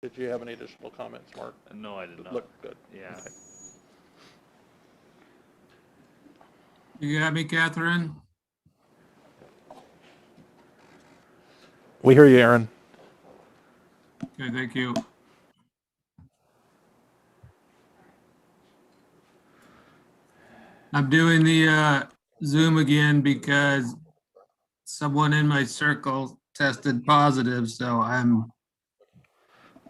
Did you have any additional comments, Mark? No, I did not. Look good. Yeah. Okay. You got me, Catherine? We hear you, Aaron. Okay, thank you. I'm doing the Zoom again because someone in my circle tested positive, so I'm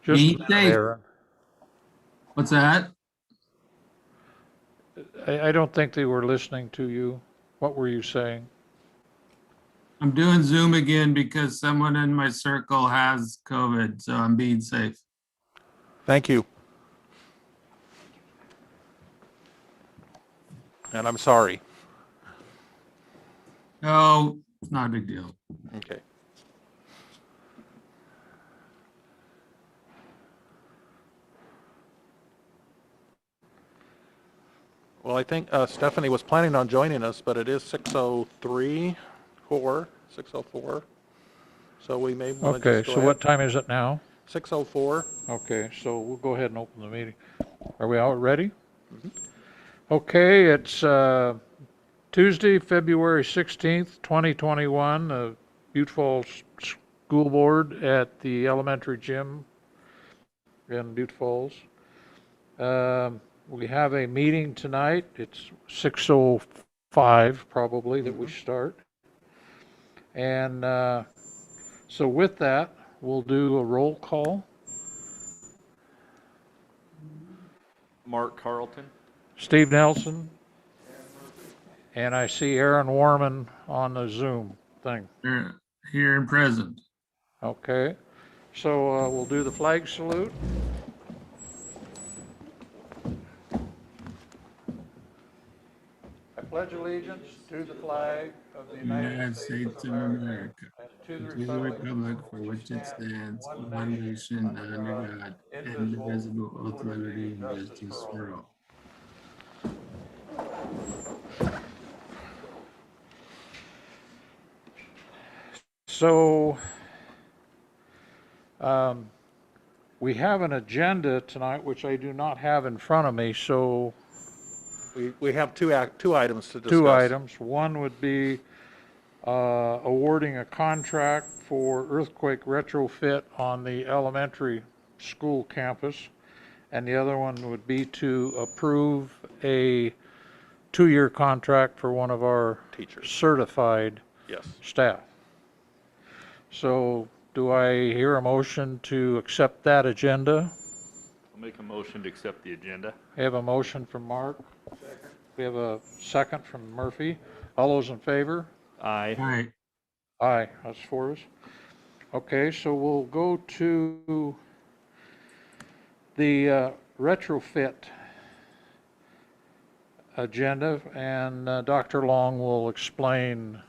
Just a being minute, safe. Aaron. What's that? I don't think they were listening to you. What were you saying? I'm doing Zoom again because someone in my circle has COVID, so I'm being safe. Thank you. And I'm sorry. Oh, it's not a big deal. Okay. Well, I think Stephanie was planning on joining us, but it is 6:03, 6:04. So we may want to Okay, just go so ahead. what time is it now? 6:04. Okay, so we'll go ahead and open the meeting. Are we all ready? Okay, it's Tuesday, February 16th, 2021, Butte Falls School Board at the elementary gym in Butte Falls. We have a meeting tonight. It's 6:05 probably that we start. And so with that, we'll do a roll call. Mark Carlton. Steve Nelson. And I see Aaron Warman on the Zoom thing. They're here and present. Okay, so we'll do the flag salute. I pledge allegiance to the flag of the United States of America, and to the republic for which it stands, one nation under God, indivisible, with liberty and justice for all. So, we have an agenda tonight, which I do not have in front of me, so We have two items to discuss. two items. One would be awarding a contract for earthquake retrofit on the elementary school campus, and the other one would be to approve a 2-year contract for one of our Teachers. certified Yes. staff. So do I hear a motion to accept that agenda? I'll make a motion to accept the agenda. We have a motion from Mark. We have a second from Murphy. All those in favor? Aye. All right, Aye, that's 4 of us. Okay, so we'll go to the retrofit agenda, and Dr. Long will explain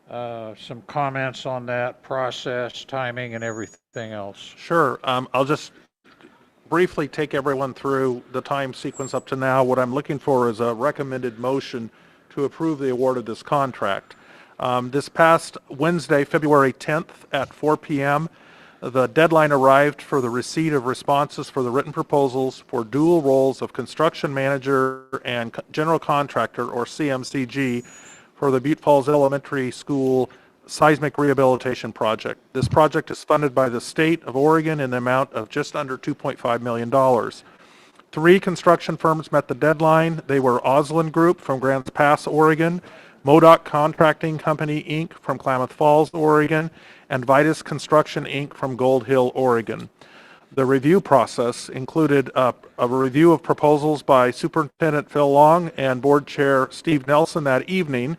some comments on that process, timing, and everything else. Sure. I'll just briefly take everyone through the time sequence up to now. What I'm looking for is a recommended motion to approve the award of this contract. This past Wednesday, February 10th at 4 p.m., the deadline arrived for the receipt of responses for the written proposals for dual roles of construction manager and general contractor, or CMCG, for the Butte Falls Elementary School seismic rehabilitation project. This project is funded by the state of Oregon in the amount of just under $2.5 million. 3 construction firms met the deadline. They were Oslin Group from Grants Pass, Oregon, Modoc Contracting Company, Inc. from Klamath Falls, Oregon, and Vitus Construction, Inc. from Gold Hill, Oregon. The review process included a review of proposals by Superintendent Phil Long and Board Chair Steve Nelson that evening.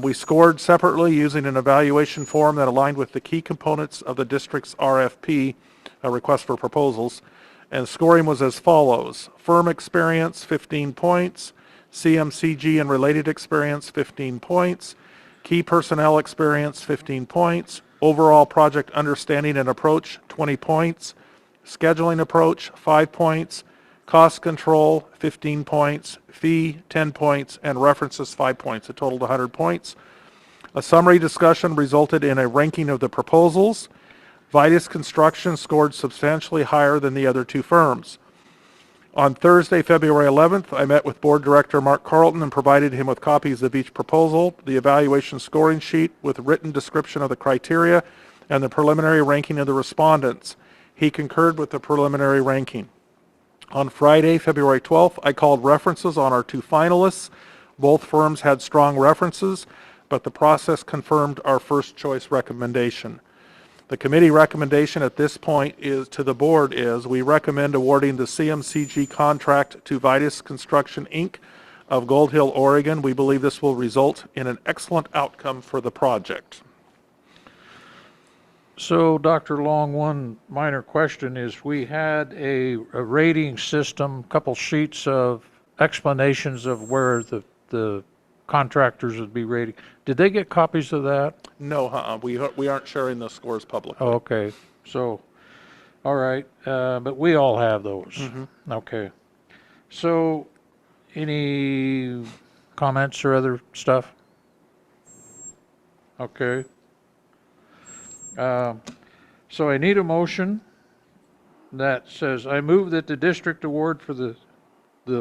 We scored separately using an evaluation form that aligned with the key components of the district's RFP, a request for proposals. And scoring was as follows: firm experience, 15 points; CMCG and related experience, 15 points; key personnel experience, 15 points; overall project understanding and approach, 20 points; scheduling approach, 5 points; cost control, 15 points; fee, 10 points; and references, 5 points. A total of 100 points. A summary discussion resulted in a ranking of the proposals. Vitus Construction scored substantially higher than the other two firms. On Thursday, February 11th, I met with Board Director Mark Carlton and provided him with copies of each proposal, the evaluation scoring sheet with written description of the criteria, and the preliminary ranking of the respondents. He concurred with the preliminary ranking. On Friday, February 12th, I called references on our two finalists. Both firms had strong references, but the process confirmed our first choice recommendation. The committee recommendation at this point is to the board is we recommend awarding the CMCG contract to Vitus Construction, Inc. of Gold Hill, Oregon. We believe this will result in an excellent outcome for the project. So, Dr. Long, one minor question is we had a rating system, couple sheets of explanations of where the contractors would be rating. Did they get copies of that? No, we aren't sharing the scores publicly. Oh, okay. So, all right, but we all have those. Okay. So, any comments or other stuff? Okay. So I need a motion that says, I move that the district award for the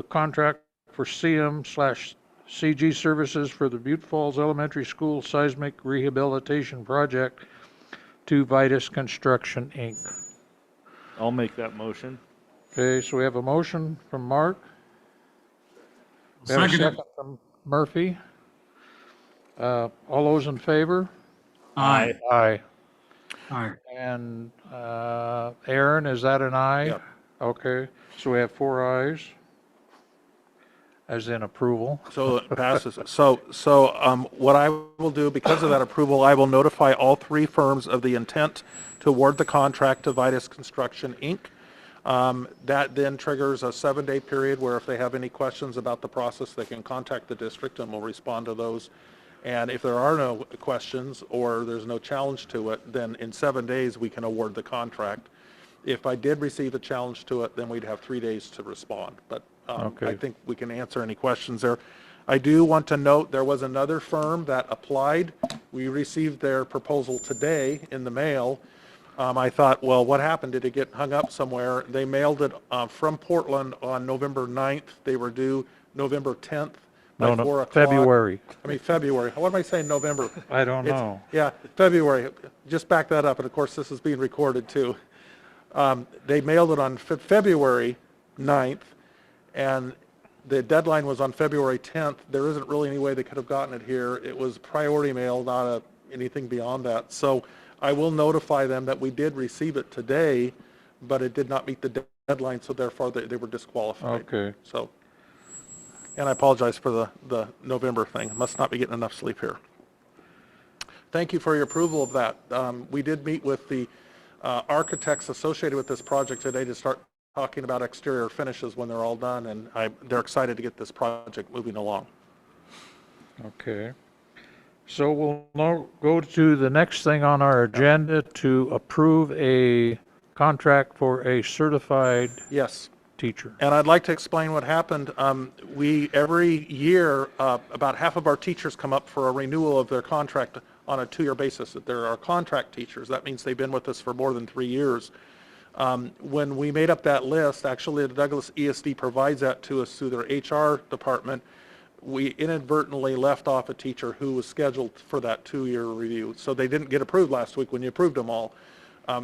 contract for CM/CG services for the Butte Falls Elementary School seismic rehabilitation project to Vitus Construction, Inc. I'll make that motion. Okay, so we have a motion from Mark. We have a Second it. second from Murphy. All those in favor? Aye. Aye. Aye. And Aaron, is that an aye? Yep. Okay, so we have 4 ayes, as in approval. So it passes. So what I will do, because of that approval, I will notify all three firms of the intent to award the contract to Vitus Construction, Inc. That then triggers a 7-day period where if they have any questions about the process, they can contact the district and we'll respond to those. And if there are no questions or there's no challenge to it, then in 7 days, we can award the contract. If I did receive a challenge to it, then we'd have 3 days to respond. But Okay. I think we can answer any questions there. I do want to note there was another firm that applied. We received their proposal today in the mail. I thought, well, what happened? Did it get hung up somewhere? They mailed it from Portland on November 9th. They were due November 10th by 4 o'clock. February. February. What am I saying, November? I don't It's- know. Yeah, February. Just back that up, and of course, this is being recorded too. They mailed it on February 9th, and the deadline was on February 10th. There isn't really any way they could have gotten it here. It was priority mail, not anything beyond that. So I will notify them that we did receive it today, but it did not meet the deadline, so therefore they were disqualified. Okay. So, and I apologize for the November thing. Must not be getting enough sleep here. Thank you for your approval of that. We did meet with the architects associated with this project today to start talking about exterior finishes when they're all done, and they're excited to get this project moving along. Okay. So we'll now go to the next thing on our agenda to approve a contract for a certified Yes. teacher. And I'd like to explain what happened. Every year, about half of our teachers come up for a renewal of their contract on a 2-year basis. They're our contract teachers. That means they've been with us for more than 3 years. When we made up that list, actually the Douglas ESD provides that to us through their HR department. We inadvertently left off a teacher who was scheduled for that 2-year review. So they didn't get approved last week when you approved them all.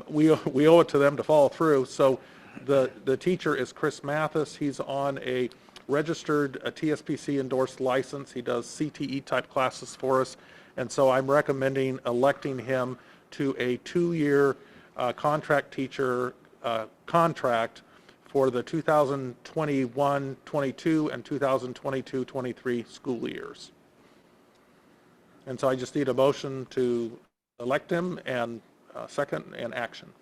We owe it to them to follow through. So the teacher is Chris Mathis. He's on a registered TSPC endorsed license. He does CTE type classes for us. And so I'm recommending electing him to a 2-year contract teacher contract for the 2021-22 and 2022-23 school years. And so I just need a motion to elect him and second and action.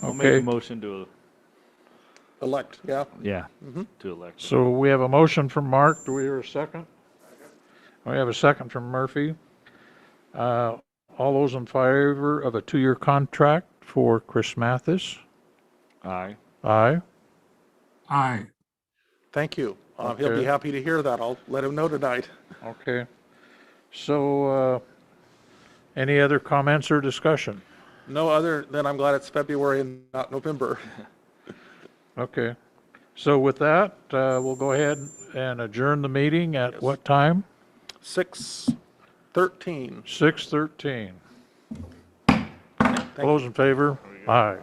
I'll make Okay. a motion to, Elect, yeah? to elect. So we have a motion from Mark. Do we hear a second? We have a second from Murphy. All those in favor of a 2-year contract for Chris Mathis? Aye. Aye. Aye. Thank you. He'll Okay. be happy to hear that. I'll let him know tonight. Okay. So, any other comments or discussion? No other than I'm glad it's February and not November. Okay. So with that, we'll go ahead and adjourn the meeting at what time? 6:13. 6:13. Thank Those in favor? Aye.